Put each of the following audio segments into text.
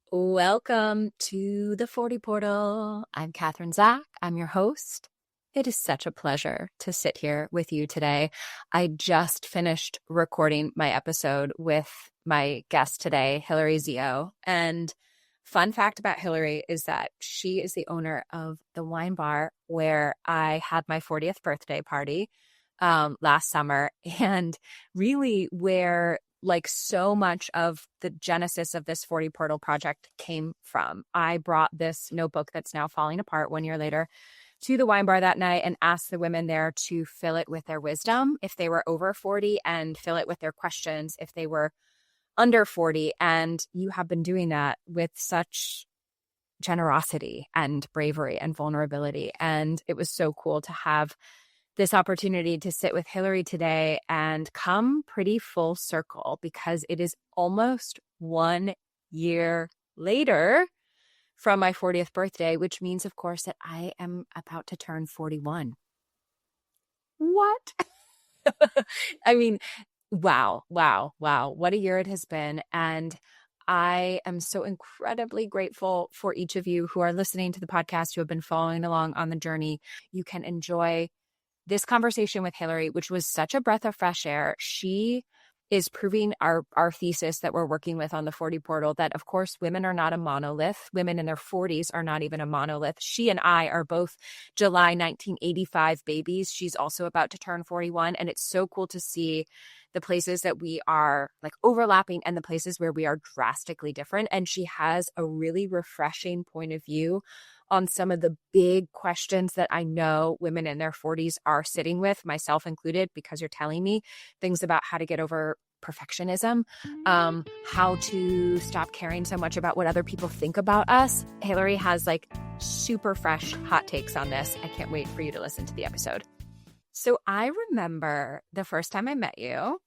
Welcome to the 40 Portal. I'm Catherine Zack. I'm your host. It is such a pleasure to sit here with you today. I just finished recording my episode with my guest today, Hillary Zio. And fun fact about Hillary is that she is the owner of the wine bar where I had my 40th birthday party last summer, and really where like so much of the genesis of this 40 Portal project came from. I brought this notebook that's now falling apart 1 year later to the wine bar that night and asked the women there to fill it with their wisdom if they were over 40 and fill it with their questions if they were under 40. And you have been doing that with such generosity and bravery and vulnerability. And it was so cool to have this opportunity to sit with Hillary today and come pretty full circle because it is almost 1 year later from my 40th birthday, which means, of course, that I am about to turn 41. What? I mean, wow. What a year it has been. And I am so incredibly grateful for each of you who are listening to the podcast, who have been following along on the journey. You can enjoy this conversation with Hillary, which was such a breath of fresh air. She is proving our thesis that we're working with on the 40 Portal, that of course women are not a monolith. Women in their 40s are not even a monolith. She and I are both July 1985 babies. She's also about to turn 41. And it's so cool to see the places that we are like overlapping and the places where we are drastically different. And she has a really refreshing point of view on some of the big questions that I know women in their 40s are sitting with, myself included, because you're telling me things about how to get over perfectionism, how to stop caring so much about what other people think about us. Hillary has like super fresh hot takes on this. I can't wait for you to listen to the episode. So I remember the first time I met you,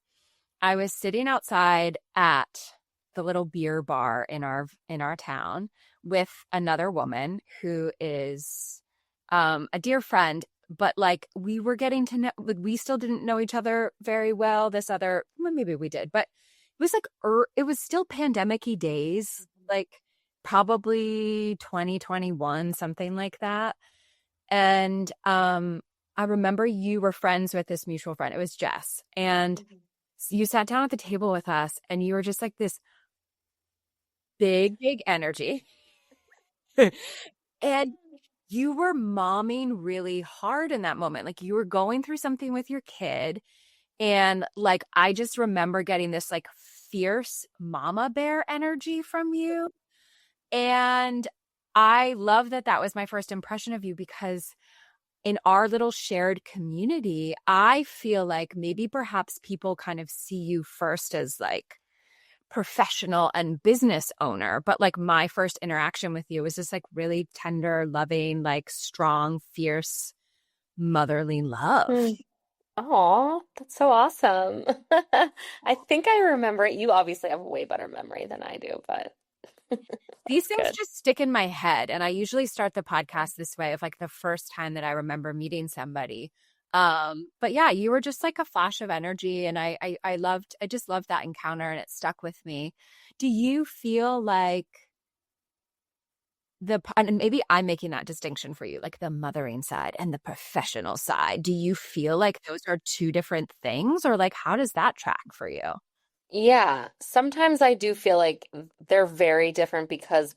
I was sitting outside at the little beer bar in our town with another woman who is a dear friend, but like we were getting to know, we still didn't know each other very well. Well, maybe we did, but it was like, it was still pandemic-y days, like probably 2021, something like that. And I remember you were friends with this mutual friend. It was Jess. And you sat down at the table with us and you were just like this big energy. And you were momming really hard in that moment. Like you were going through something with your kid. And like, I just remember getting this like fierce mama bear energy from you. And I love that that was my first impression of you, because in our little shared community, I feel like maybe perhaps people kind of see you first as like professional and business owner, but like my first interaction with you was this like really tender, loving, like strong, fierce, motherly love. Oh, that's so awesome. I think I remember it. You obviously have a way better memory than I do, but These that's things good. just stick in my head. And I usually start the podcast this way, of like the first time that I remember meeting somebody. But yeah, you were just like a flash of energy. And I just loved that encounter, and it stuck with me. Do you feel like and maybe I'm making that distinction for you, like the mothering side and the professional side, do you feel like those are two different things, or like how does that track for you? Yeah, sometimes I do feel like they're very different because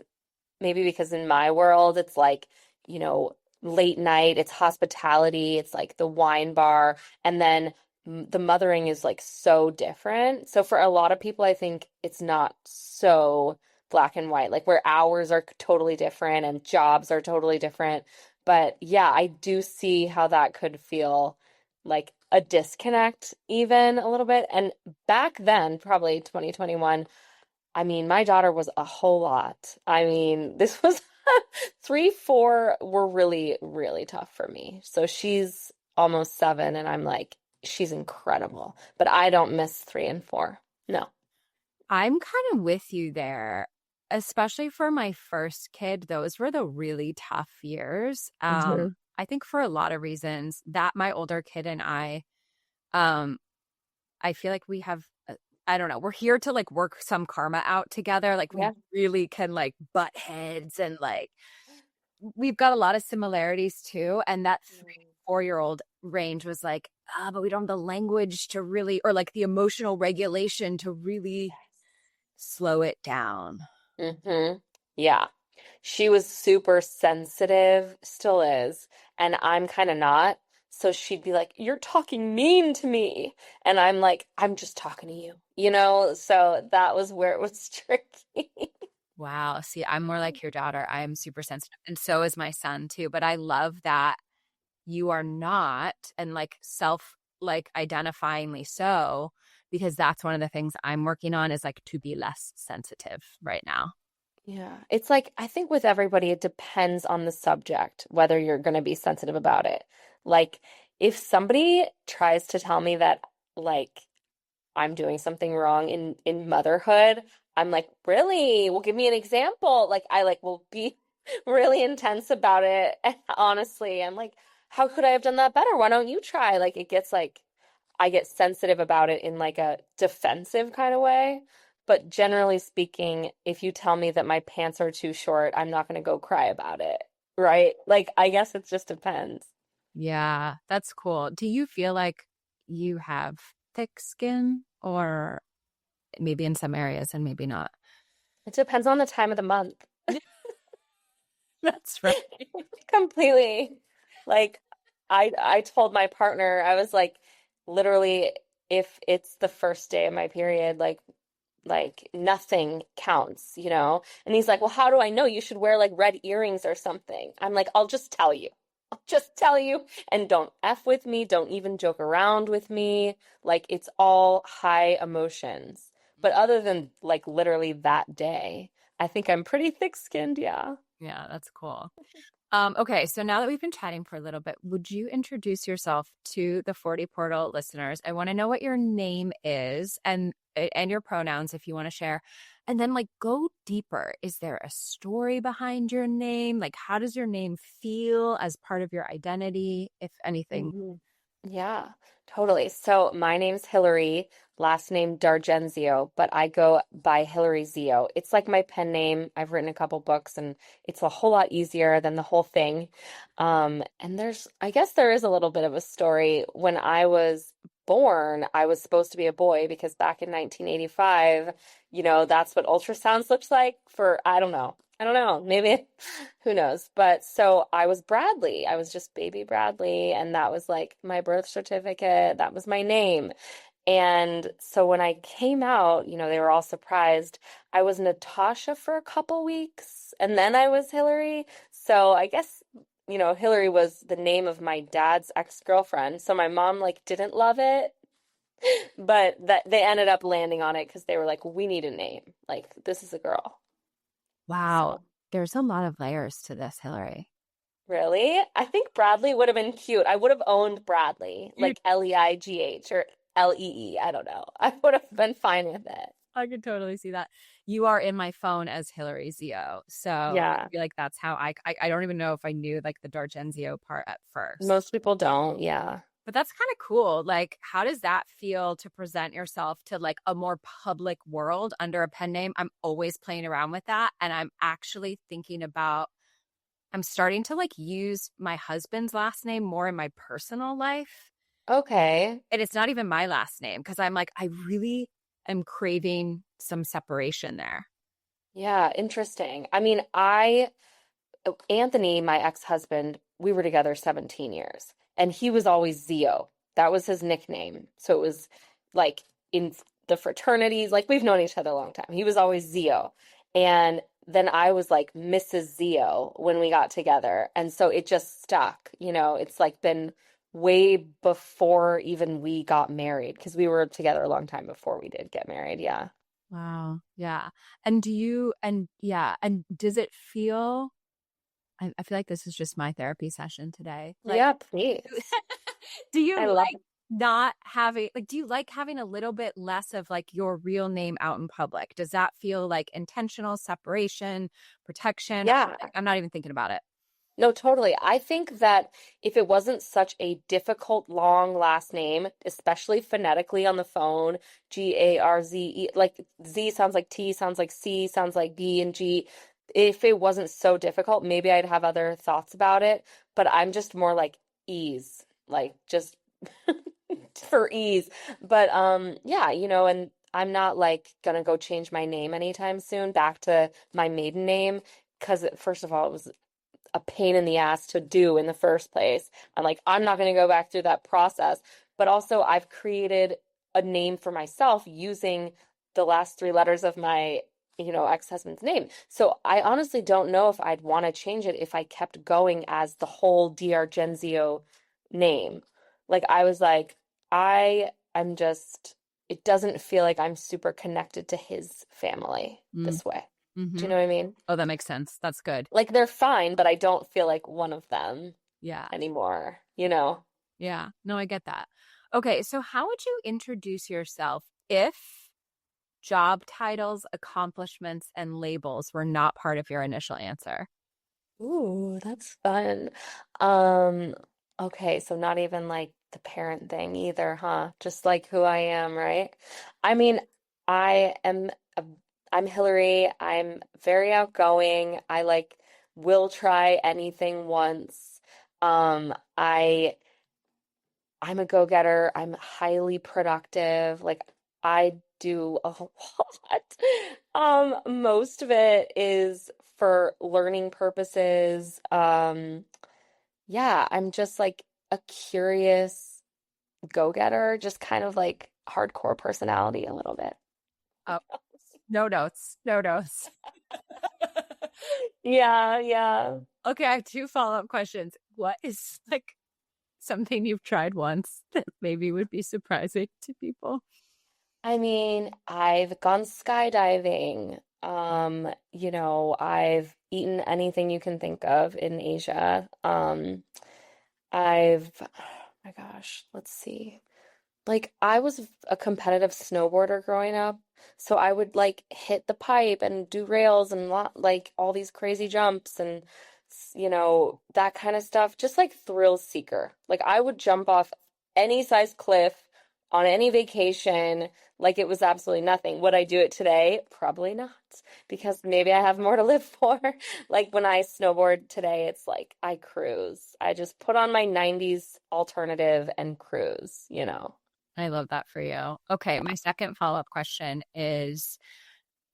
maybe because in my world it's like, you know, late night, it's hospitality, it's like the wine bar, and then the mothering is like so different. So for a lot of people, I think it's not so black and white, like where hours are totally different and jobs are totally different. But yeah, I do see how that could feel like a disconnect even a little bit. And back then, probably 2021, I mean, my daughter was a whole lot. I mean, this was 3, 4 were really, really tough for me. So she's almost 7, and I'm like, she's incredible. But I don't miss 3 and 4. No. I'm kind of with you there, especially for my first kid. Those were the really tough years. Hmm. I think for a lot of reasons that my older kid and um, I feel like we have I don't know, we're here to like work some karma out together. Like we Yeah. really can like butt heads and like we've got a lot of similarities too. And that 3 to 4 year old range was like, but we don't have the language to really, or like the emotional regulation to really slow it down. Mm-hmm. Yeah. She was super sensitive, still is, and I'm kind of not. So she'd be like, "You're talking mean to me." And I'm like, "I'm just talking to you." You know? So that was where it was tricky. Wow. See, I'm more like your daughter. I am super sensitive. And so is my son too. But I love that you are not, and like self like identifyingly so, because that's one of the things I'm working on is like to be less sensitive right now. Yeah. It's like, I think with everybody, it depends on the subject, whether you're going to be sensitive about it. Like, if somebody tries to tell me that, like, I'm doing something wrong in motherhood, I'm like, really? Well, give me an example. Like, I like will be really intense about it. And honestly, I'm like, how could I have done that better? Why don't you try? Like, it gets like I get sensitive about it in like a defensive kind of way. But generally speaking, if you tell me that my pants are too short, I'm not going to go cry about it, right? Like, I guess it just depends. Yeah, that's cool. Do you feel like you have thick skin or maybe in some areas and maybe not? It depends on the time of the month. That's right. Completely. Like I told my partner, I was like, literally, if it's the first day of my period, like nothing counts, you know? And he's like, "Well, how do I know? You should wear like red earrings or something." I'm like, "I'll just tell you. I'll just tell you and don't F with me, don't even joke around with me. Like it's all high emotions." But other than like literally that day, I think I'm pretty thick-skinned, yeah. Yeah, that's cool. Okay, so now that we've been chatting for a little bit, would you introduce yourself to the 40 Portal listeners? I want to know what your name is and your pronouns if you want to share. And then like go deeper. Is there a story behind your name? Like how does your name feel as part of your identity, if anything? Mhm. Yeah, totally. So my name's Hillary, last name D'Argenzio, but I go by Hillary Zio. It's like my pen name. I've written a couple books and it's a whole lot easier than the whole thing. And I guess there is a little bit of a story. When I was born, I was supposed to be a boy because back in 1985, that's what ultrasounds looks like for, I don't know. I don't know. Maybe who knows? But so I was Bradley. I was just baby Bradley. And that was like my birth certificate. That was my name. And so when I came out, they were all surprised. I was Natasha for a couple weeks and then I was Hillary. So I guess, Hillary was the name of my dad's ex-girlfriend. So my mom like didn't love it, but that they ended up landing on it because they were like, we need a name. Like this is a girl. Wow, So there's a lot of layers to this, Hillary. really? I think Bradley would have been cute. I would have owned Bradley, You like Leigh or Lee. I don't know. I would have been fine with it. I could totally see that. You are in my phone as Hillary Zio. So I Yeah. feel like that's how I don't even know if I knew like the D'Argenzio part at first. Most people don't. Yeah. But that's kind of cool. Like, how does that feel to present yourself to like a more public world under a pen name? I'm always playing around with that. And I'm actually thinking about, I'm starting to like use my husband's last name more in my personal life. Okay. And it's not even my last name because I'm like, I really am craving some separation there. Yeah. Interesting. I mean, Anthony, my ex-husband, we were together 17 years, and he was always Zio. That was his nickname. So it was like in the fraternities, like we've known each other a long time. He was always Zio. And then I was like Mrs. Zio when we got together. And so it just stuck. It's like been way before even we got married because we were together a long time before we did get married. Yeah. Wow. Yeah. And yeah, and does it feel, I feel like this is just my therapy session today. Like, Yeah, please. do you I love like not having, like, do you like having a little bit less of like your real name out in public? Does that feel like intentional separation, protection? Yeah. I'm not even thinking about it. No, totally. I think that if it wasn't such a difficult, long last name, especially phonetically on the phone, Garze, like Z sounds like T, sounds like C, sounds like B and G. If it wasn't so difficult, maybe I'd have other thoughts about it, but I'm just more like ease, like just for ease. But yeah, and I'm not like gonna go change my name anytime soon back to my maiden name because first of all, it was a pain in the ass to do in the first place. I'm like, I'm not going to go back through that process. But also, I've created a name for myself using the last three letters of my, ex-husband's name. So I honestly don't know if I'd want to change it if I kept going as the whole Dr. Genzio name. Like I was like, I'm just, it doesn't feel like I'm super connected to his family Mm, this way. Do you mm-hmm. know what I mean? Oh, that makes sense. That's good. Like they're fine, but I don't feel like one of them Yeah. anymore, you know? Yeah. No, I get that. Okay. So, how would you introduce yourself if job titles, accomplishments, and labels were not part of your initial answer? Ooh, that's fun. Um, okay, so not even like the parent thing either, huh? Just like who I am, right? I mean, I am a, I'm Hillary. I'm very outgoing. I like will try anything once. I I'm a go-getter. I'm highly productive. Like I do a lot. Most of it is for learning purposes. Yeah, I'm just like a curious go-getter, just kind of like hardcore personality a little bit. Oh, no notes. No notes. Yeah, yeah. Okay, I have two follow-up questions. What is like something you've tried once that maybe would be surprising to people? I mean, I've gone skydiving. I've eaten anything you can think of in Asia. Oh my gosh, let's see. Like I was a competitive snowboarder growing up, so I would like hit the pipe and do rails and like all these crazy jumps and that kind of stuff. Just like thrill seeker. Like I would jump off any size cliff on any vacation like it was absolutely nothing. Would I do it today? Probably not, because maybe I have more to live for. Like when I snowboard today, it's like I cruise. I just put on my 90s alternative and cruise. I love that for you. Okay, my second follow-up question is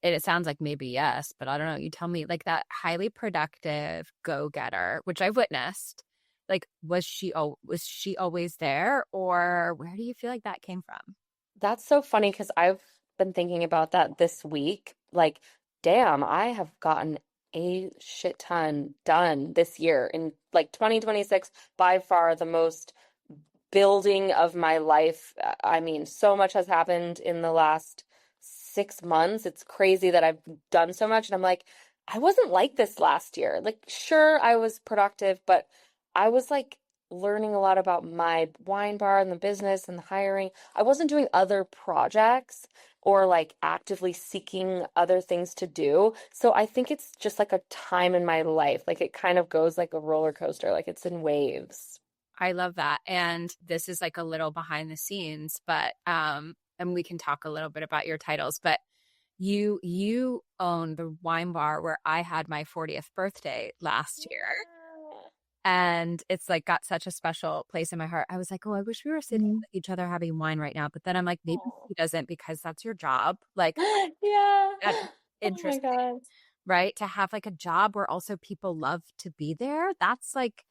it sounds like maybe yes, but I don't know. You tell me, like that highly productive go-getter, which I've witnessed, like was she always there, or where do you feel like that came from? That's so funny because I've been thinking about that this week. Like, damn, I have gotten a shit ton done this year in like 2026, by far the most building of my life. I mean, so much has happened in the last 6 months. It's crazy that I've done so much. And I'm like, I wasn't like this last year. Like, sure, I was productive, but I was like learning a lot about my wine bar and the business and the hiring. I wasn't doing other projects or like actively seeking other things to do. So I think it's just like a time in my life. Like it kind of goes like a roller coaster, like it's in waves. I love that. And this is like a little behind the scenes, but and we can talk a little bit about your titles, but you own the wine bar where I had my 40th birthday last year. And it's like got such a special place in my heart. I was like, oh, I wish we were sitting Mhm. with each other having wine right now. But then I'm like, maybe he doesn't because that's your job. Like Yeah. that's Oh my interesting, God. right? To have like a job where also people love to be there. That's like,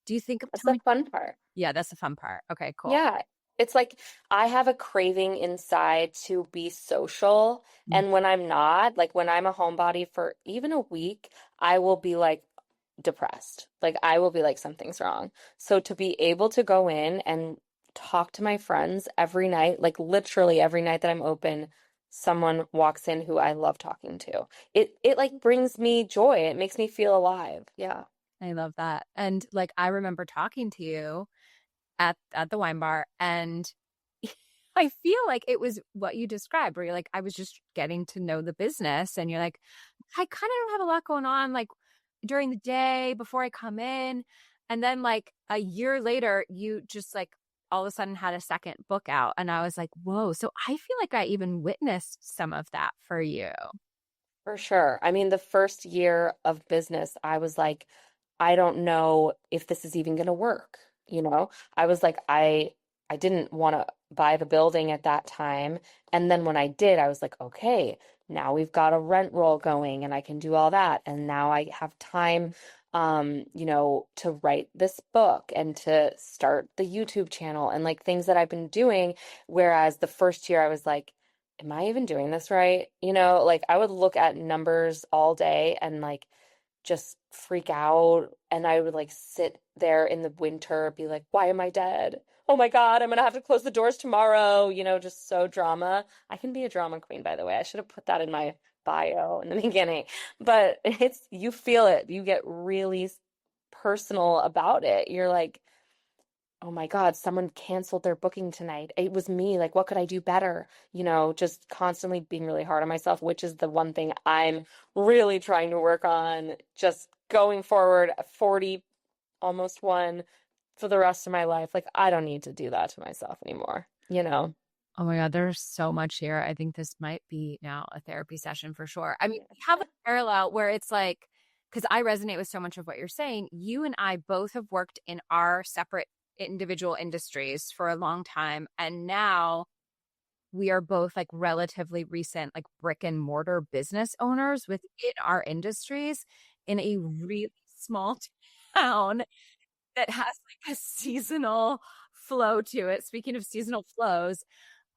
do you think of That's the telling? fun part. Yeah, that's the fun part. Okay, cool. Yeah. It's like I have a craving inside to be social. Mm. And when I'm not, like when I'm a homebody for even a week, I will be like depressed. Like I will be like, something's wrong. So to be able to go in and talk to my friends every night, like literally every night that I'm open, someone walks in who I love talking to. It like brings me joy. It makes me feel alive. Yeah. I love that. And like I remember talking to you at the wine bar and I feel like it was what you described, where you're like, I was just getting to know the business, and you're like, I kind of don't have a lot going on. Like, during the day before I come in. And then like a year later, you just like all of a sudden had a second book out. And I was like, whoa. So I feel like I even witnessed some of that for you. For sure. I mean, the first year of business, I was like, I don't know if this is even going to work. You know, I was like, I didn't want to buy the building at that time. And then when I did, I was like, okay, now we've got a rent roll going and I can do all that. And now I have time, to write this book and to start the YouTube channel and like things that I've been doing. Whereas the first year I was like, am I even doing this right? Like I would look at numbers all day and like just freak out. And I would like sit there in the winter, be like, why am I dead? Oh my God, I'm gonna have to close the doors tomorrow, just so drama. I can be a drama queen, by the way. I should have put that in my bio in the beginning. But you feel it. You get really personal about it. You're like, oh my God, someone canceled their booking tonight. It was me. Like, what could I do better? Just constantly being really hard on myself, which is the one thing I'm really trying to work on. Just going forward at 40, almost one, for the rest of my life. Like, I don't need to do that to myself anymore. Oh my God, there's so much here. I think this might be now a therapy session for sure. I mean, we have a parallel where it's like, because I resonate with so much of what you're saying. You and I both have worked in our separate individual industries for a long time. And now we are both like relatively recent, like brick and mortar business owners within our industries in a really small town that has like a seasonal flow to it. Speaking of seasonal flows,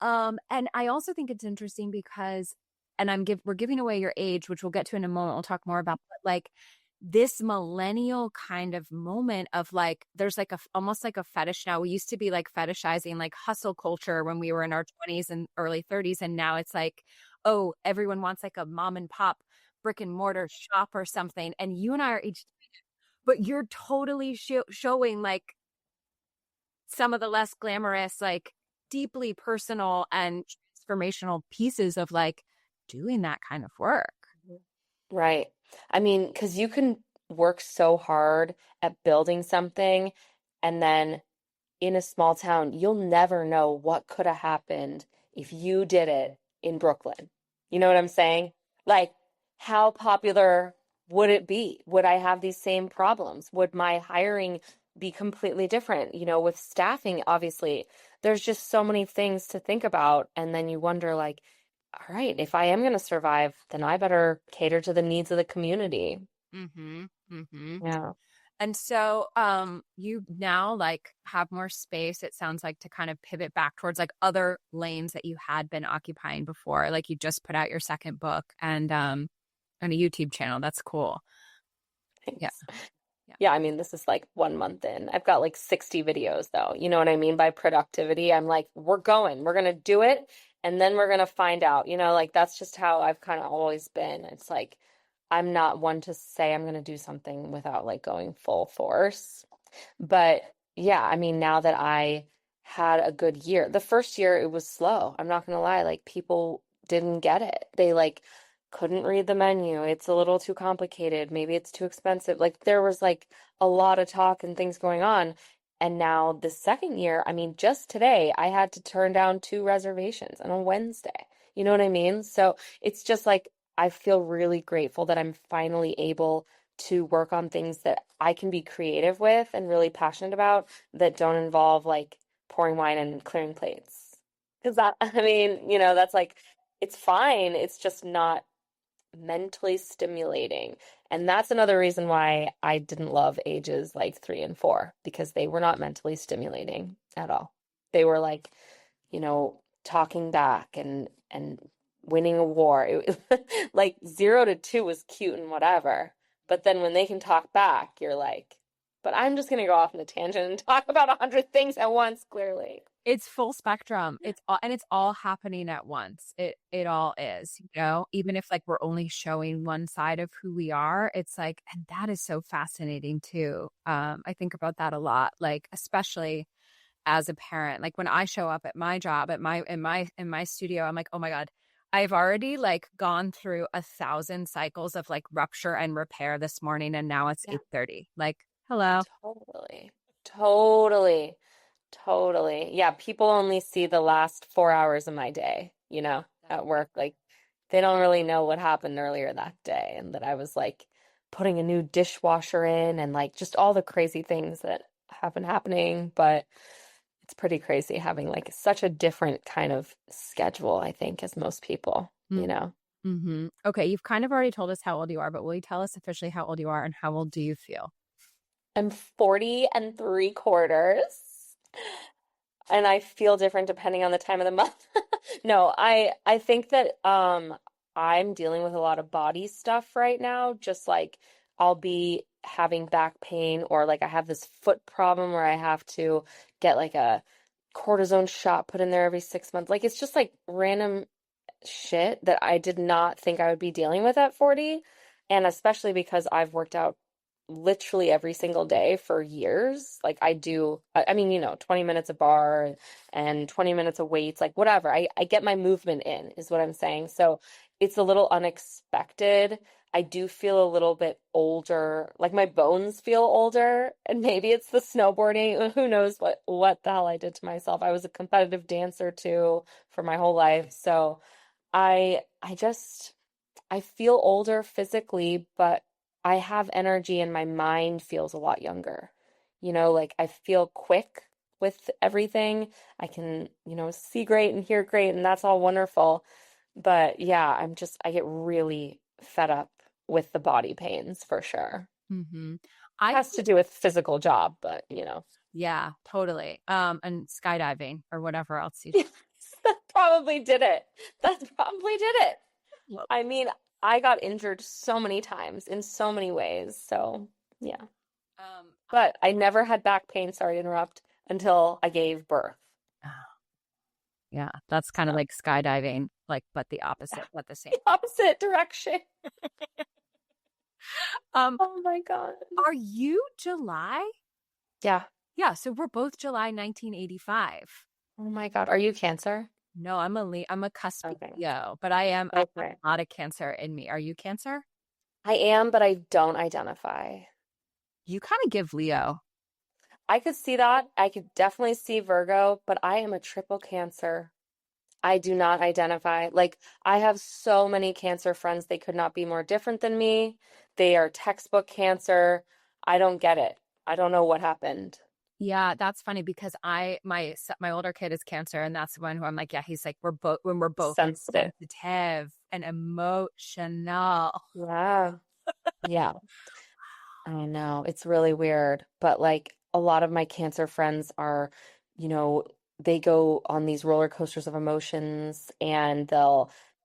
and I also think it's interesting because, and we're giving away your age, which we'll get to in a moment. We'll talk more about, but like this millennial kind of moment of like, there's like almost like a fetish now. We used to be like fetishizing like hustle culture when we were in our 20s and early 30s. And now it's like, oh, everyone wants like a mom and pop brick and mortar shop or something. And you and I are age, but you're totally showing like some of the less glamorous, like deeply personal and transformational pieces of like doing that kind of work. Right. I mean, because you can work so hard at building something and then in a small town, you'll never know what could have happened if you did it in Brooklyn. You know what I'm saying? Like, how popular would it be? Would I have these same problems? Would my hiring be completely different? With staffing, obviously, there's just so many things to think about. And then you wonder, like, all right, if I am going to survive, then I better cater to the needs of the community. Mm-hmm. Mm-hmm. Yeah. And so you now like have more space, it sounds like, to kind of pivot back towards like other lanes that you had been occupying before. Like you just put out your second book and a YouTube channel. That's cool. Yeah. Thanks. Yeah. Yeah, I mean, this is like 1 month in. I've got like 60 videos though. You know what I mean by productivity? I'm like, we're going to do it and then we're going to find out. Like that's just how I've kind of always been. It's like, I'm not one to say I'm going to do something without like going full force. But yeah, I mean, now that I had a good year, the first year it was slow. I'm not going to lie. Like people didn't get it. They like couldn't read the menu. It's a little too complicated. Maybe it's too expensive. Like there was like a lot of talk and things going on. And now the second year, I mean, just today I had to turn down 2 reservations on a Wednesday. You know what I mean? So it's just like I feel really grateful that I'm finally able to work on things that I can be creative with and really passionate about that don't involve like pouring wine and clearing plates. Because that, I mean, that's like, it's fine. It's just not mentally stimulating. And that's another reason why I didn't love ages like 3 and 4, because they were not mentally stimulating at all. They were like, talking back and winning a war. Like 0 to 2 was cute and whatever. But then when they can talk back, you're like, but I'm just gonna go off on a tangent and talk about 100 things at once, clearly. It's full spectrum. It's all happening at once. It all is, even if like we're only showing one side of who we are, it's like, and that is so fascinating too. I think about that a lot, like especially as a parent. Like when I show up at my job, in my studio, I'm like, oh my God, I've already like gone through 1,000 cycles of like rupture and repair this morning, and now it's Yeah, 8:30. Like, hello. totally. Totally. Totally. Yeah, people only see the last 4 hours of my day, at work. Like they don't really know what happened earlier that day and that I was like putting a new dishwasher in and like just all the crazy things that have been happening. But it's pretty crazy having like such a different kind of schedule, I think, as most people. Mm-hmm. Okay, you've kind of already told us how old you are, but will you tell us officially how old you are and how old do you feel? I'm 40 and 3/4. And I feel different depending on the time of the month. No, I think that I'm dealing with a lot of body stuff right now, just like I'll be having back pain or like I have this foot problem where I have to get like a cortisone shot put in there every 6 months. Like it's just like random shit that I did not think I would be dealing with at 40. And especially because I've worked out literally every single day for years. Like I do, I mean, 20 minutes a bar and 20 minutes of weights, like whatever. I get my movement in, is what I'm saying. So it's a little unexpected. I do feel a little bit older, like my bones feel older, and maybe it's the snowboarding. Who knows what the hell I did to myself. I was a competitive dancer too for my whole life. So I just I feel older physically, but I have energy and my mind feels a lot younger. Like I feel quick with everything. I can, see great and hear great, and that's all wonderful. But yeah, I get really fed up with the body pains for sure. Mm-hmm. I Has to do with physical job, but. Yeah, totally. And skydiving or whatever else you Yes, that probably did it. That probably did it. love. I mean, I got injured so many times in so many ways. So, yeah. I But I never had back pain, sorry to interrupt, until I gave birth. Yeah, that's kind of So, like skydiving, like but the opposite, but the same. the opposite direction. Um, Oh my God. are you July? Yeah. Yeah, so we're both July 1985. Oh my God. Are you Cancer? No, I'm a cusp Okay. Leo, but I have Okay. a lot of Cancer in me. Are you Cancer? I am, but I don't identify. You kind of give Leo. I could see that. I could definitely see Virgo, but I am a triple Cancer. I do not identify. Like, I have so many Cancer friends. They could not be more different than me. They are textbook Cancer. I don't get it. I don't know what happened. Yeah, that's funny because my older kid is Cancer, and that's the one who I'm like, yeah, he's like we're both like Sensitive. sensitive and emotional. Yeah. Yeah. I know. It's really weird. But like a lot of my Cancer friends are, you know, they go on these roller coasters of emotions and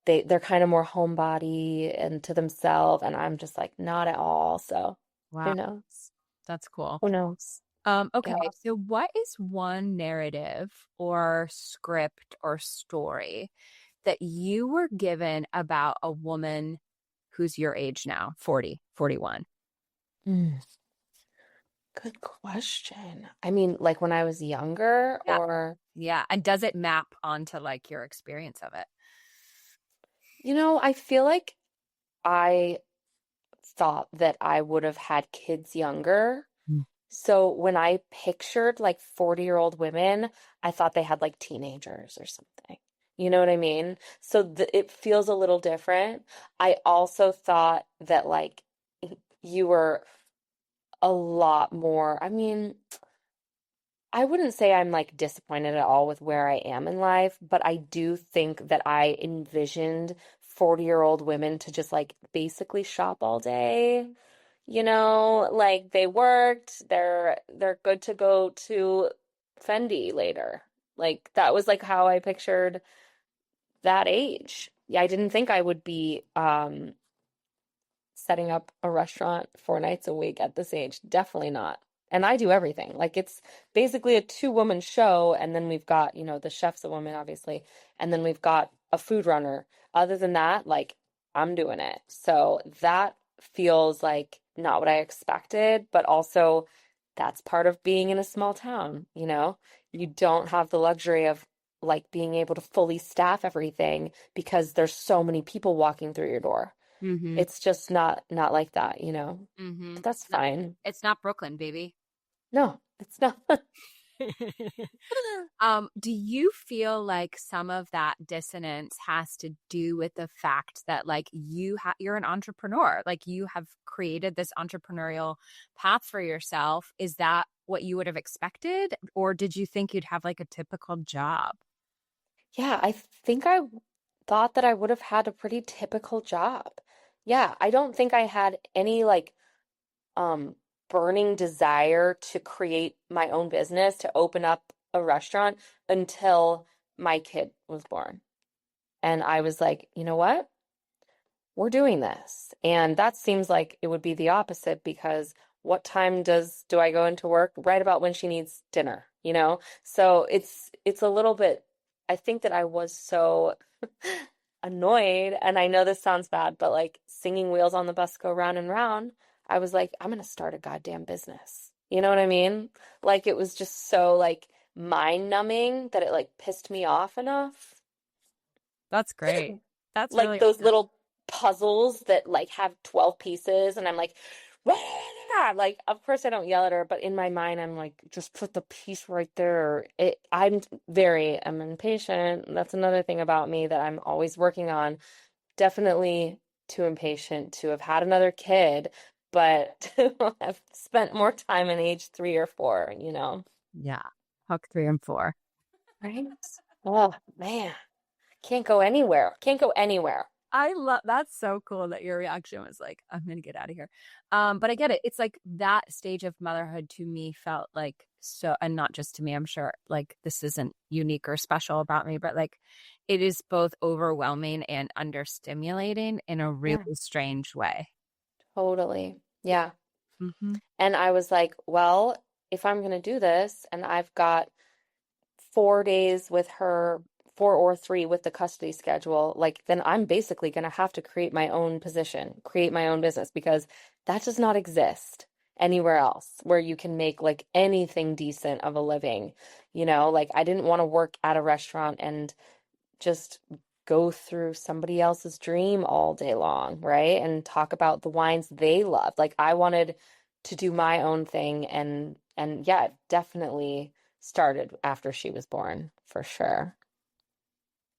they're kind of more homebody and to themselves. And I'm just like, not at all. So who Wow, knows? that's cool. Who knows? Okay, Yeah. so what is one narrative or script or story that you were given about a woman who's your age now, 40, 41? Mm, good question. I mean, like when I was younger, Yeah. or, Yeah. And does it map onto like your experience of it? I feel like I thought that I would have had kids younger. Mm. So when I pictured like 40-year-old women, I thought they had like teenagers or something. You know what I mean? So it feels a little different. I also thought that like you were a lot more, I mean, I wouldn't say I'm like disappointed at all with where I am in life, but I do think that I envisioned 40-year-old women to just like basically shop all day. Like they worked, they're good to go to Fendi later. Like that was like how I pictured that age. Yeah, I didn't think I would be setting up a restaurant 4 nights a week at this age. Definitely not. And I do everything. Like it's basically a two-woman show, and then we've got, the chef's a woman, obviously, and then we've got a food runner. Other than that, like I'm doing it. So that feels like not what I expected, but also that's part of being in a small town. You don't have the luxury of like being able to fully staff everything because there's so many people walking through your door. Mm-hmm. It's just not like that, you know. Mm-hmm. But that's fine. It's not Brooklyn, baby. No, it's not. Do you feel like some of that dissonance has to do with the fact that like you're an entrepreneur, like you have created this entrepreneurial path for yourself? Is that what you would have expected, or did you think you'd have like a typical job? Yeah, I think I thought that I would have had a pretty typical job. Yeah, I don't think I had any like um burning desire to create my own business, to open up a restaurant until my kid was born. And I was like, you know what? We're doing this. And that seems like it would be the opposite because what time do I go into work? Right about when she needs dinner, you know? So it's a little bit, I think that I was so annoyed, and I know this sounds bad, but like singing wheels on the bus go round and round, I was like, I'm gonna start a goddamn business. You know what I mean? Like it was just so like mind numbing that it like pissed me off enough. That's great. That's Like really those little puzzles that like have 12 pieces and I'm like like of course I don't yell at her, but in my mind I'm like just put the piece right there. I'm impatient. That's another thing about me that I'm always working on. Definitely too impatient to have had another kid, but to have spent more time in age 3 or 4, you know. yeah. Hook 3 and 4. Right? Oh man, can't go anywhere. Can't go anywhere. I love that's so cool that your reaction was like, I'm gonna get out of here. But I get it. It's like that stage of motherhood to me felt like so, and not just to me, I'm sure like this isn't unique or special about me, but like it is both overwhelming and understimulating in a really Yeah, strange way. totally. Yeah. Mm-hmm. And I was like, well, if I'm going to do this and I've got 4 days with her, 4 or 3 with the custody schedule, like then I'm basically going to have to create my own position, create my own business because that does not exist anywhere else where you can make like anything decent of a living. You know, like I didn't want to work at a restaurant and just go through somebody else's dream all day long, right? And talk about the wines they love. Like I wanted to do my own thing and yeah, it definitely started after she was born, for sure.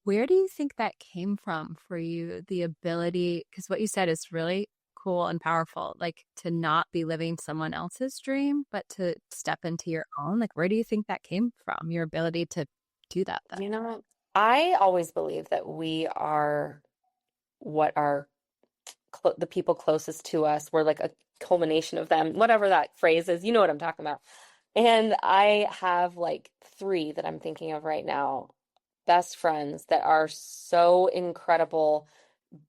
Where do you think that came from for you? The ability, because what you said is really cool and powerful, like to not be living someone else's dream, but to step into your own. Like, where do you think that came from? Your ability to do that then? You know, I always believe that we are what are the people closest to us. We're like a culmination of them, whatever that phrase is. You know what I'm talking about. And I have like 3 that I'm thinking of right now, best friends that are so incredible,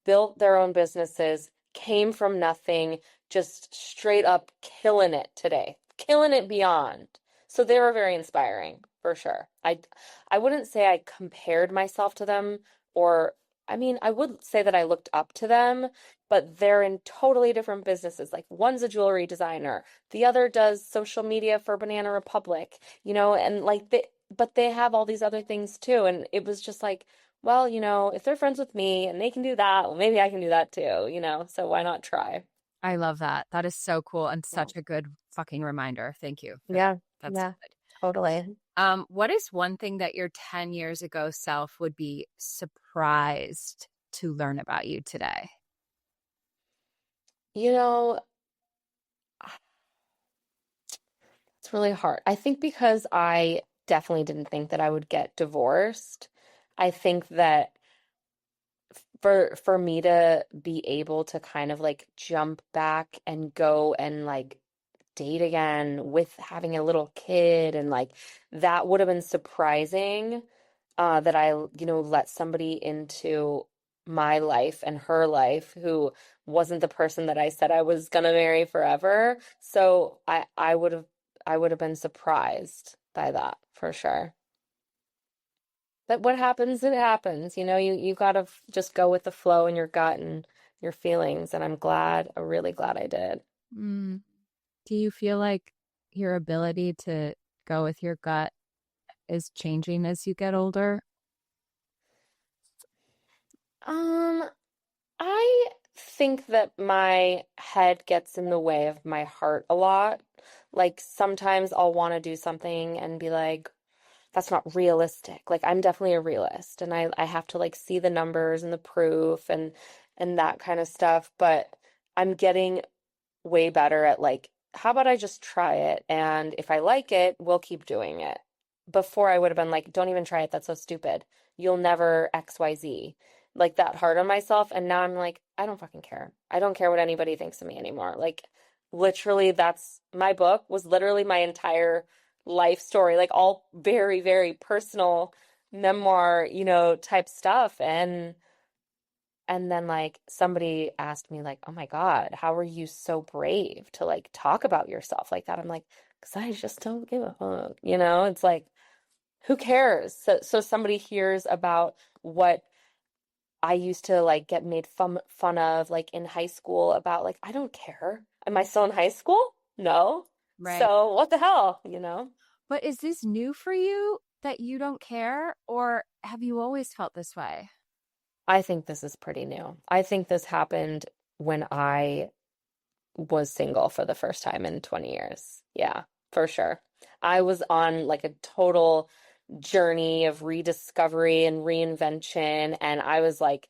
built their own businesses, came from nothing, just straight up killing it today, killing it beyond. So they were very inspiring for sure. I wouldn't say I compared myself to them or I mean, I would say that I looked up to them, but they're in totally different businesses. Like one's a jewelry designer, the other does social media for Banana Republic, you know, and like but they have all these other things too. And it was just like, well, you know, if they're friends with me and they can do that, well, maybe I can do that too, you know, so why not try? I love that. That is so cool and Yeah. such a good fucking reminder. Thank you for that. Yeah, That's yeah, good. totally. What is one thing that your 10 years ago self would be surprised to learn about you today? You know, it's really hard. I think because I definitely didn't think that I would get divorced. I think that for me to be able to kind of like jump back and go and like date again with having a little kid and like that would have been surprising that I, you know, let somebody into my life and her life who wasn't the person that I said I was gonna marry forever. So I would have been surprised by that for sure. But what happens, it happens. You know, you gotta just go with the flow in your gut and your feelings. And I'm glad, I'm really glad I did. Mm. Do you feel like your ability to go with your gut is changing as you get older? Um, I think that my head gets in the way of my heart a lot. Like sometimes I'll want to do something and be like, that's not realistic. Like I'm definitely a realist and I have to like see the numbers and the proof and that kind of stuff. But I'm getting way better at like, how about I just try it? And if I like it, we'll keep doing it. Before I would have been like, don't even try it. That's so stupid. You'll never XYZ. Like that hard on myself. And now I'm like, I don't fucking care. I don't care what anybody thinks of me anymore. Like literally, that's my book was literally my entire life story, like all very, very personal memoir, type stuff. And then like somebody asked me like, "Oh my God, how are you so brave to like talk about yourself like that?" I'm like, "'Cause I just don't give a fuck." It's like, who cares? So somebody hears about what I used to like get made fun of like in high school about like, I don't care. Am I still in high school? No. Right. So what the hell, But is this new for you that you don't care, or have you always felt this way? I think this is pretty new. I think this happened when I was single for the first time in 20 years. Yeah, for sure. I was on like a total journey of rediscovery and reinvention. And I was like,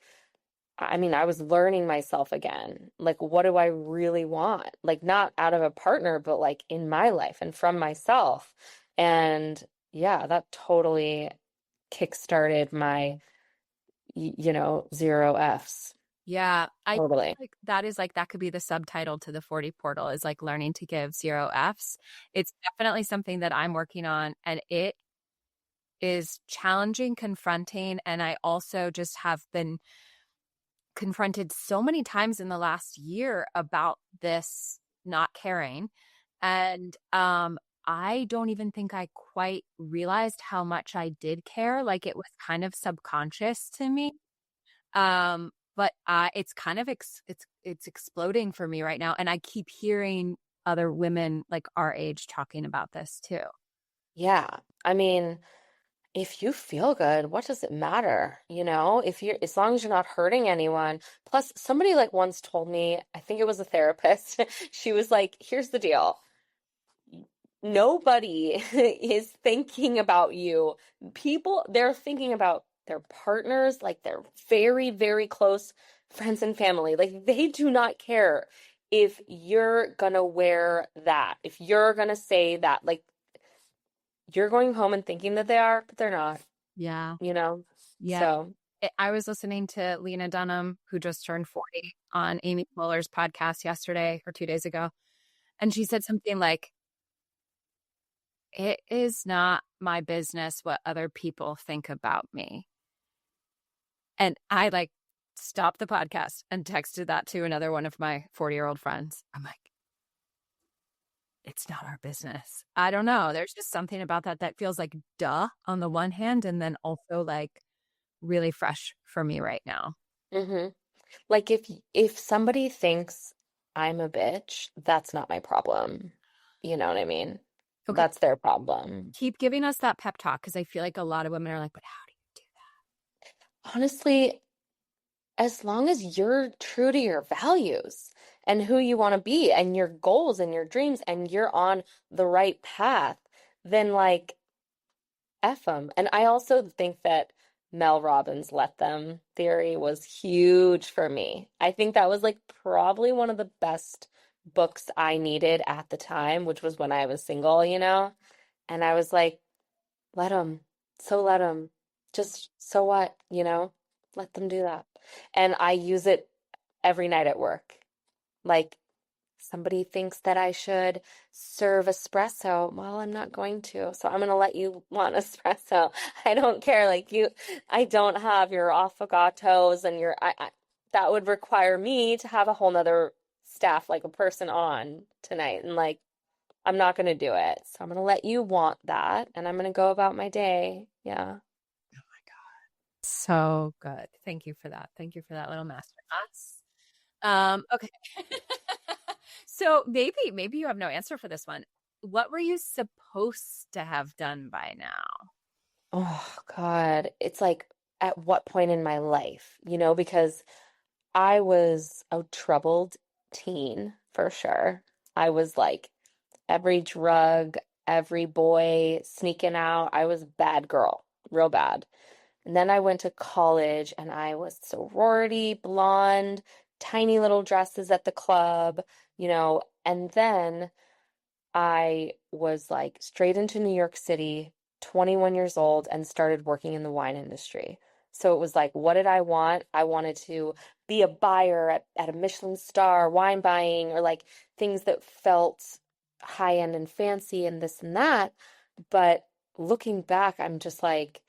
I mean, I was learning myself again. Like, what do I really want? Like, not out of a partner, but like in my life and from myself. And yeah, that totally kickstarted my, 0 Fs. Yeah, I feel Totally. like that is like that could be the subtitle to the 40 portal is like learning to give 0 Fs. It's definitely something that I'm working on, and it is challenging, confronting, and I also just have been confronted so many times in the last year about this not caring. And I don't even think I quite realized how much I did care. Like it was kind of subconscious to me. But it's kind of it's exploding for me right now, and I keep hearing other women like our age talking about this too. Yeah. I mean, if you feel good, what does it matter? If you're, as long as you're not hurting anyone. Plus, somebody like once told me, I think it was a therapist, she was like, here's the deal. Nobody is thinking about you. People, they're thinking about their partners, like their very, very close friends and family. Like they do not care if you're gonna wear that, if you're gonna say that. Like you're going home and thinking that they are, but they're not, Yeah. you know? Yeah. So, I was listening to Lena Dunham, who just turned 40, on Amy Poehler's podcast yesterday or 2 days ago. And she said something like, it is not my business what other people think about me. And I like stopped the podcast and texted that to another one of my 40-year-old friends. I'm like, it's not our business. I don't know. There's just something about that that feels like duh on the one hand, and then also like really fresh for me right now. hmm like if somebody thinks I'm a bitch, that's not my problem. You know what I mean? Okay. That's their problem. Keep giving us that pep talk because I feel like a lot of women are like, but how do you do Honestly, as long as you're true to your values and who you want to be and your goals and your dreams and you're on the right path, then like F them. And I also think that Mel Robbins' Let Them theory was huge for me. I think that was like probably one of the best books I needed at the time, which was when I was single, And I was like, let them. So let them. Just so what, Let them do that. And I use it every night at work. Like somebody thinks that I should serve espresso. Well, I'm not going to. So I'm going to let you want espresso. I don't care. Like I don't have your affogatos and that would require me to have a whole nother staff, like a person on tonight. And like, I'm not going to do it. So I'm going to let you want that and I'm going to go about my day. Yeah. so good? Thank you for that. Thank you for that little masterclass. Okay. So maybe you have no answer for this one. What were you supposed to have done by now? Oh God, it's like at what point in my life, because I was a troubled teen for sure. I was like every drug, every boy sneaking out. I was a bad girl, real bad. And then I went to college and I was sorority, blonde, tiny little dresses at the club, and then I was like straight into New York City, 21 years old, and started working in the wine industry. So it was like, what did I want? I wanted to be a buyer at a Michelin star, wine buying, or like things that felt high end and fancy and this and that. But looking back, I'm just like,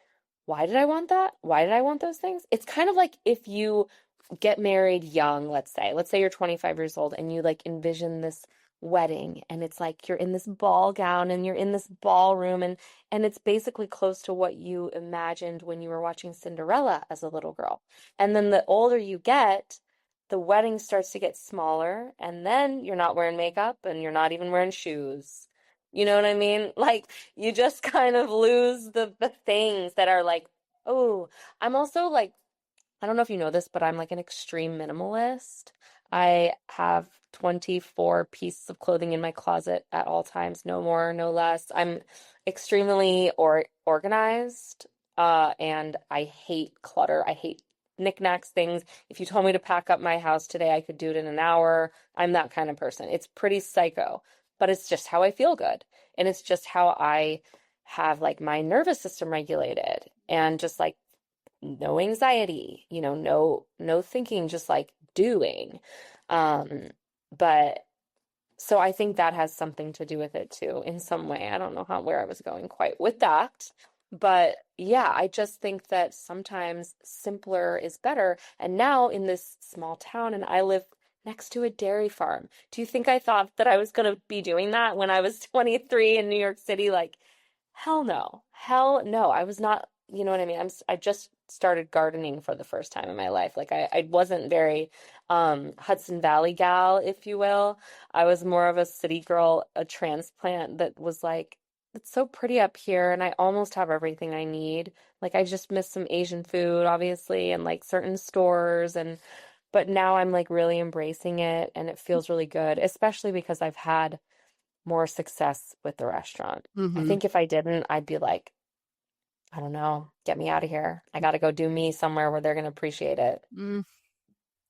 why did I want that? Why did I want those things? It's kind of like if you get married young, let's say you're 25 years old and you like envision this wedding and it's like you're in this ball gown and you're in this ballroom and it's basically close to what you imagined when you were watching Cinderella as a little girl. And then the older you get, the wedding starts to get smaller and then you're not wearing makeup and you're not even wearing shoes. You know what I mean? Like you just kind of lose the things that are like, oh, I'm also like I don't know if you know this, but I'm like an extreme minimalist. I have 24 pieces of clothing in my closet at all times, no more, no less. I'm extremely organized, and I hate clutter. I hate knickknacks, things. If you told me to pack up my house today, I could do it in an hour. I'm that kind of person. It's pretty psycho, but it's just how I feel good. And it's just how I have like my nervous system regulated and just like no anxiety, no thinking, just like doing. Um, but so I think that has something to do with it too, in some way. I don't know where I was going quite with that. But yeah, I just think that sometimes simpler is better. And now in this small town, and I live next to a dairy farm. Do you think I thought that I was going to be doing that when I was 23 in New York City? Like, hell no. Hell no. I was not, you know what I mean? I just started gardening for the first time in my life. Like I wasn't very Hudson Valley gal, if you will. I was more of a city girl, a transplant that was like, it's so pretty up here and I almost have everything I need. Like I just miss some Asian food, obviously, and like certain stores but now I'm like really embracing it and it feels really good, especially because I've had more success with the restaurant. I Mm-hmm. think if I didn't, I'd be like, I don't know, get me out of here. I got to go do me somewhere where they're going to appreciate it. Mm,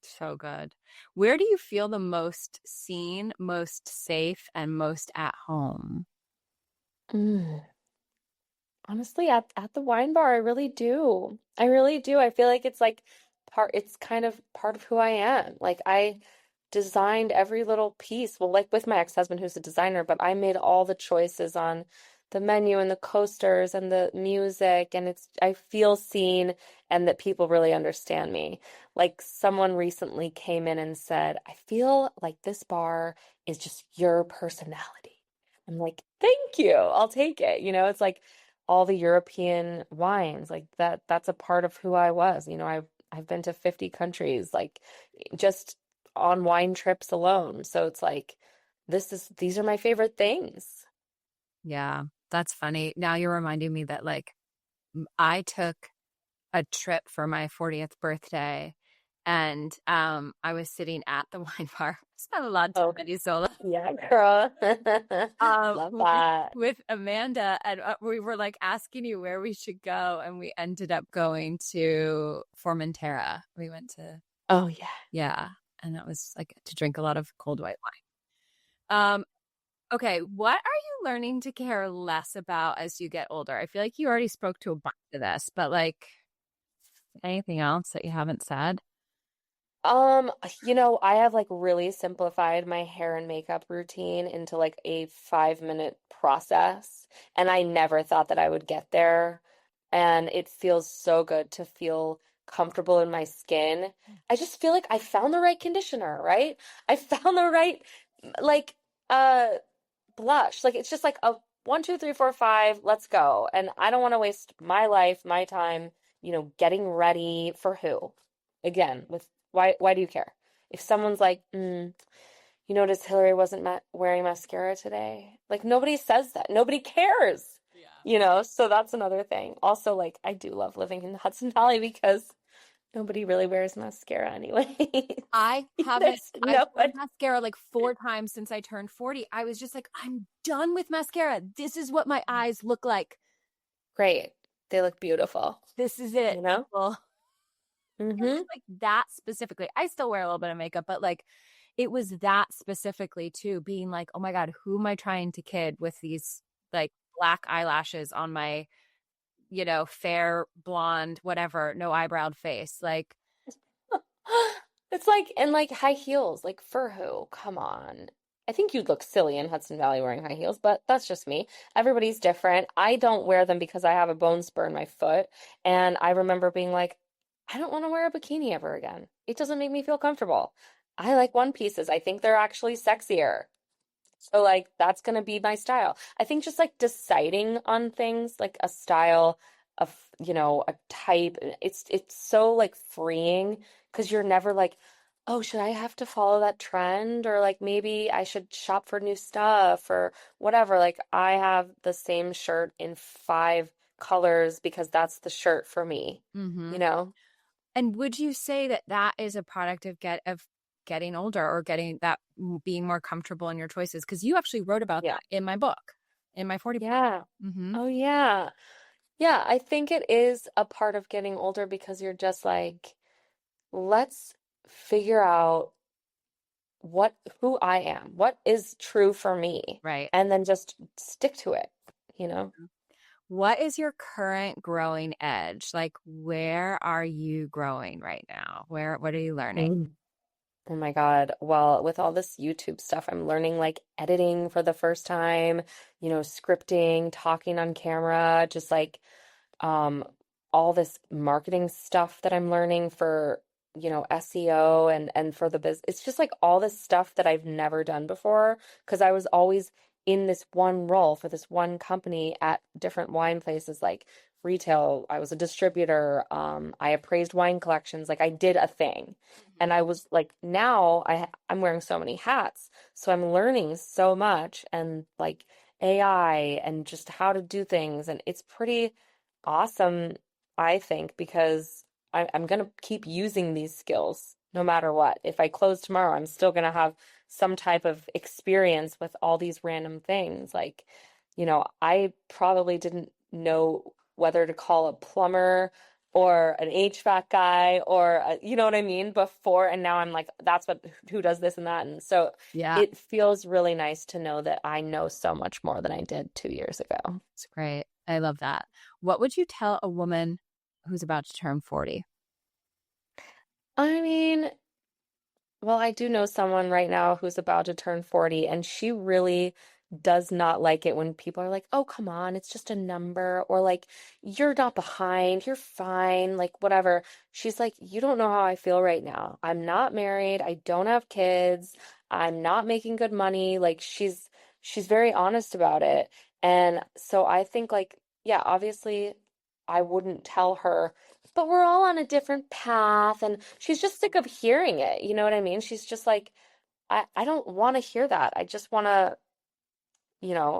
so good. Where do you feel the most seen, most safe, and most at home? Mm. Honestly, at the wine bar, I really do. I really do. I feel like it's kind of part of who I am. Like I designed every little piece. Well, like with my ex-husband who's a designer, but I made all the choices on the menu and the coasters and the music and I feel seen and that people really understand me. Like someone recently came in and said, "I feel like this bar is just your personality." I'm like, "Thank you. I'll take it." It's like all the European wines, like that's a part of who I was. I've been to 50 countries, like just on wine trips alone. So it's like these are my favorite things. Yeah, that's funny. Now you're reminding me that like I took a trip for my 40th birthday and I was sitting at the wine bar. Spent a lot of Oh, time at Isola. yeah, girl. Love With, that. with Amanda, and we were like asking you where we should go, and we ended up going to Formentera. We went to, Oh yeah. yeah, and that was like to drink a lot of cold white wine. Okay, what are you learning to care less about as you get older? I feel like you already spoke to a bunch of this, but like anything else that you haven't said? Um, I have like really simplified my hair and makeup routine into like a 5-minute process, and I never thought that I would get there. And it feels so good to feel comfortable in my skin. I just feel like I found the right conditioner, right? I found the right like uh blush. Like it's just like a 1, 2, 3, 4, 5, let's go. And I don't want to waste my life, my time, getting ready for who? Again, with why do you care? If someone's like, you notice Hillary wasn't ma wearing mascara today? Like nobody says that. Nobody cares. So that's another thing. Also, like, I do love living in Hudson Valley because nobody really wears mascara anyway. I've No tried one. mascara like 4 times since I turned 40. I was just like, I'm done with mascara. This is what my eyes look like. Great. They look beautiful, This is it, you know? people. It was Mm-hmm. like that specifically. I still wear a little bit of makeup, but like it was that specifically too, being like, oh my God, who am I trying to kid with these like black eyelashes on my, fair, blonde, whatever, no eyebrowed face? Like, It's like, and like high heels, like for who? Come on. I think you'd look silly in Hudson Valley wearing high heels, but that's just me. Everybody's different. I don't wear them because I have a bone spur in my foot. And I remember being like, I don't want to wear a bikini ever again. It doesn't make me feel comfortable. I like one pieces. I think they're actually sexier. So like that's gonna be my style. I think just like deciding on things like a style of, a type, it's so like freeing because you're never like, oh, should I have to follow that trend? Or like maybe I should shop for new stuff or whatever. Like I have the same shirt in 5 colors because that's the shirt for me, mm-hmm. you know? And would you say that that is a product of getting older or getting that being more comfortable in your choices? Because you actually wrote about Yeah. that in my book, in my 40. Yeah. Mm-hmm. Oh yeah. Yeah, I think it is a part of getting older because you're just like, let's figure out who I am, what is true for me, Right. and then just stick to it, you know? What is your current growing edge? Like, where are you growing right now? What are you learning? Mm. Oh my God. Well, with all this YouTube stuff, I'm learning like editing for the first time, scripting, talking on camera, just like um, all this marketing stuff that I'm learning for, SEO and for the biz. It's just like all this stuff that I've never done before because I was always in this one role for this one company at different wine places like retail. I was a distributor. I appraised wine collections. Like I did a thing. And I was like, now I'm wearing so many hats. So I'm learning so much and like AI and just how to do things. And it's pretty awesome, I think, because I'm going to keep using these skills no matter what. If I close tomorrow, I'm still going to have some type of experience with all these random things. Like, I probably didn't know whether to call a plumber or an HVAC guy or, you know what I mean, before. And now I'm like, that's who does this and that. And so Yeah, it feels really nice to know that I know so much more than I did 2 years ago. it's great. I love that. What would you tell a woman who's about to turn 40? I mean, well, I do know someone right now who's about to turn 40, and she really does not like it when people are like, oh, come on, it's just a number, or like, you're not behind, you're fine, like, whatever. She's like, you don't know how I feel right now. I'm not married, I don't have kids, I'm not making good money. Like, she's very honest about it. And so I think, like, yeah, obviously, I wouldn't tell her but we're all on a different path and she's just sick of hearing it. You know what I mean? She's just like, I don't want to hear that. I just want to,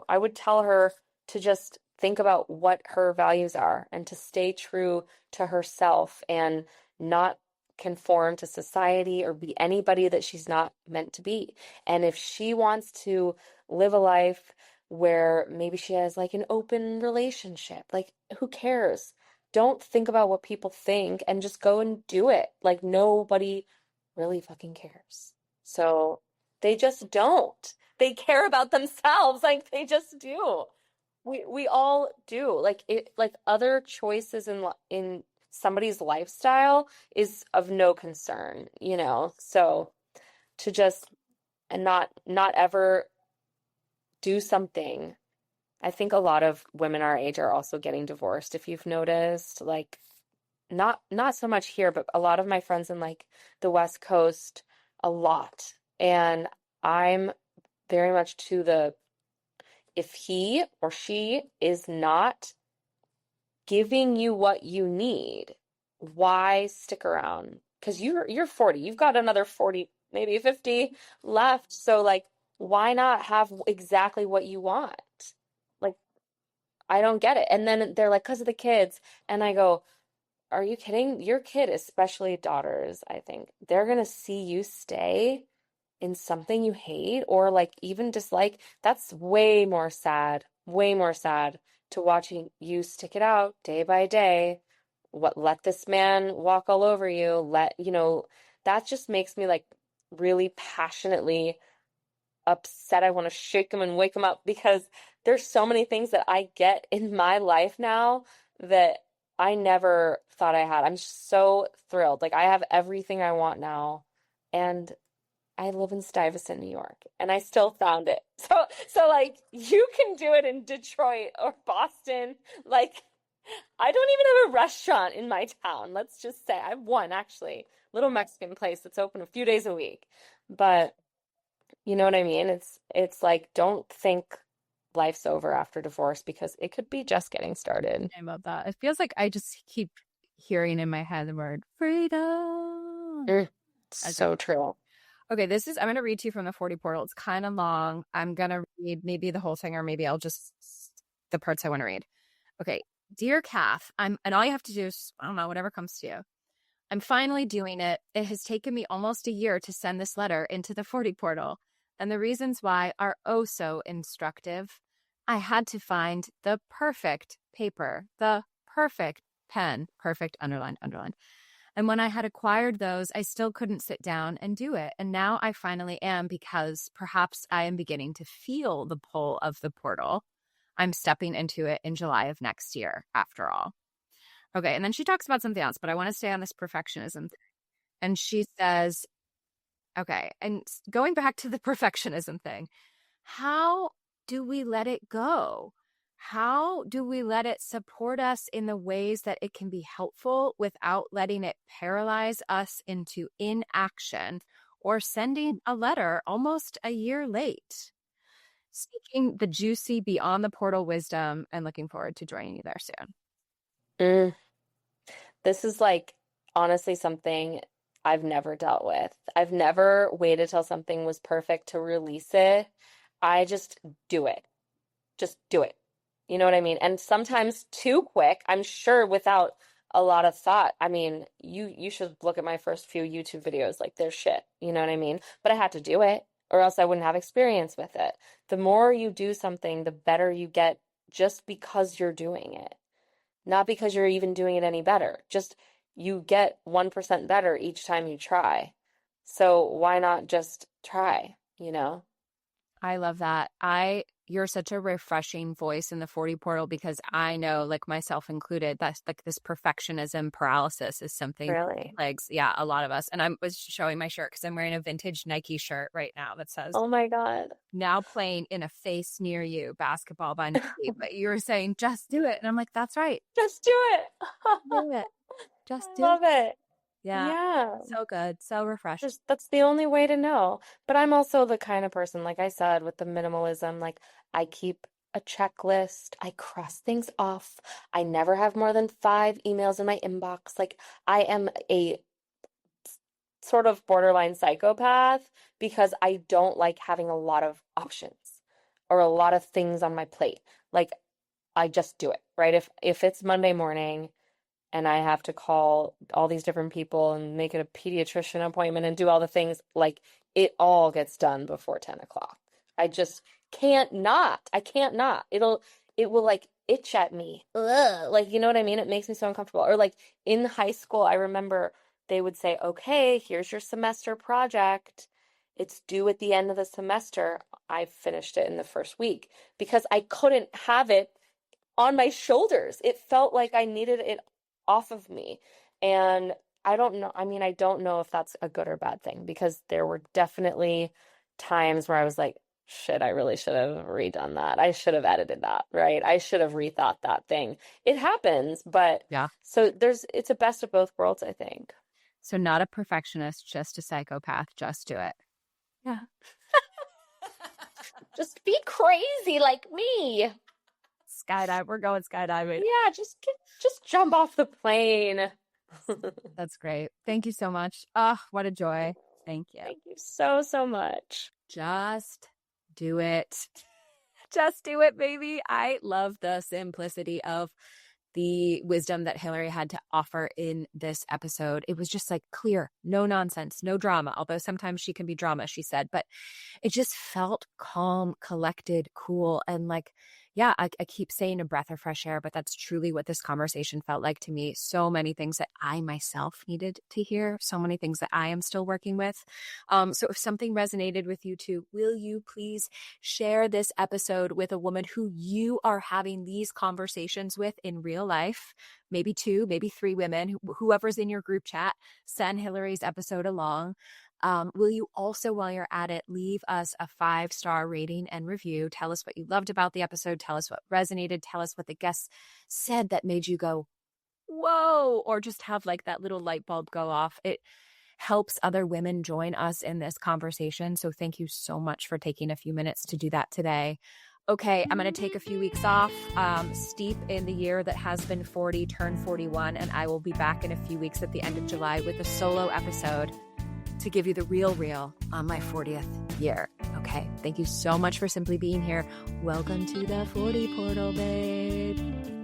I would tell her to just think about what her values are and to stay true to herself and not conform to society or be anybody that she's not meant to be. And if she wants to live a life where maybe she has like an open relationship, like who cares? Don't think about what people think and just go and do it. Like nobody really fucking cares. So they just don't. They care about themselves, like they just do. We all do. Like it like other choices in somebody's lifestyle is of no concern. So to just and not ever do something. I think a lot of women our age are also getting divorced if you've noticed. Like not so much here, but a lot of my friends in like the West Coast a lot. And I'm very much to the if he or she is not giving you what you need, why stick around? Because you're 40, you've got another 40, maybe 50 left. So like, why not have exactly what you want? Like, I don't get it. And then they're like, because of the kids. And I go, are you kidding? Your kid, especially daughters, I think, they're gonna see you stay in something you hate or like even dislike. That's way more sad to watching you stick it out day by day. What, let this man walk all over you, that just makes me like really passionately upset. I want to shake him and wake him up because there's so many things that I get in my life now that I never thought I had. I'm so thrilled. Like I have everything I want now. And I live in Stuyvesant, New York, and I still found it. So like you can do it in Detroit or Boston. Like I don't even have a restaurant in my town. Let's just say I have one actually, little Mexican place that's open a few days a week. But you know what I mean? It's like don't think life's over after divorce because it could be just getting started. I love that. It feels like I just keep hearing in my head the word freedom. Mm, Okay. so true. Okay, I'm going to read to you from the 40 portal. It's kind of long. I'm going to read maybe the whole thing, or maybe I'll just the parts I want to read. Okay. Dear Kath, and all you have to do is, I don't know, whatever comes to you. I'm finally doing it. It has taken me almost a year to send this letter into the 40 portal, and the reasons why are oh so instructive. I had to find the perfect paper, the perfect pen, perfect underlined. And when I had acquired those, I still couldn't sit down and do it. And now I finally am, because perhaps I am beginning to feel the pull of the portal. I'm stepping into it in July of next year, after all. Okay, and then she talks about something else, but I want to stay on this perfectionism thing. And she says, okay, and going back to the perfectionism thing, how do we let it go? How do we let it support us in the ways that it can be helpful without letting it paralyze us into inaction or sending a letter almost a year late? Seeking the juicy beyond the portal wisdom and looking forward to joining you there soon. Mm. This is like honestly something I've never dealt with. I've never waited till something was perfect to release it. I just do it. Just do it. You know what I mean? And sometimes too quick, I'm sure without a lot of thought. I mean, you should look at my first few YouTube videos, like they're shit, you know what I mean? But I had to do it or else I wouldn't have experience with it. The more you do something, the better you get just because you're doing it. Not because you're even doing it any better. Just you get 1% better each time you try. So why not just try, you know? I love that. You're such a refreshing voice in the 40 portal, because I know, like myself included, that's like this perfectionism paralysis is something Really? like, yeah, a lot of us. And I was showing my shirt because I'm wearing a vintage Nike shirt right now that says, Oh my God. now playing in a face near you, basketball by Nike. But you were saying, just do it. And I'm like, that's right. Just do it. Do it. Just I do it. love it. Yeah. Yeah. So good. So refreshing. That's the only way to know. But I'm also the kind of person, like I said, with the minimalism, like I keep a checklist. I cross things off. I never have more than 5 emails in my inbox. Like I am a sort of borderline psychopath because I don't like having a lot of options or a lot of things on my plate. Like I just do it, right? If it's Monday morning and I have to call all these different people and make it a pediatrician appointment and do all the things, like it all gets done before 10 o'clock. I just can't not. I can't not. It will like itch at me. Ugh. Like, you know what I mean? It makes me so uncomfortable. Or like in high school, I remember they would say, okay, here's your semester project. It's due at the end of the semester. I finished it in the first week because I couldn't have it on my shoulders. It felt like I needed it off of me. And I don't know. I mean, I don't know if that's a good or bad thing because there were definitely times where I was like, shit, I really should have redone that. I should have edited that, right? I should have rethought that thing. It happens, but Yeah. so it's a best of both worlds, I think. So not a perfectionist, just a psychopath. Just do it. Yeah. Just be crazy like me. Skydive. We're going skydiving. Yeah, just jump off the plane. That's great. Thank you so much. Ah, what a joy. Thank you. Thank you so, so much. Just do it. Just do it, baby. I love the simplicity of the wisdom that Hillary had to offer in this episode. It was just like clear, no nonsense, no drama, although sometimes she can be drama, she said, but it just felt calm, collected, cool. And like, yeah, I keep saying a breath of fresh air, but that's truly what this conversation felt like to me. So many things that I myself needed to hear, so many things that I am still working with. So if something resonated with you too, will you please share this episode with a woman who you are having these conversations with in real life? Maybe 2, maybe 3 women, whoever's in your group chat, send Hillary's episode along. Will you also, while you're at it, leave us a 5-star rating and review? Tell us what you loved about the episode. Tell us what resonated. Tell us what the guests said that made you go, whoa, or just have like that little light bulb go off. It helps other women join us in this conversation. So thank you so much for taking a few minutes to do that today. Okay, I'm going to take a few weeks off, steep in the year that has been 40, turn 41, and I will be back in a few weeks at the end of July with a solo episode to give you the real on my 40th year. Okay, thank you so much for simply being here. Welcome to the 40 portal, babe.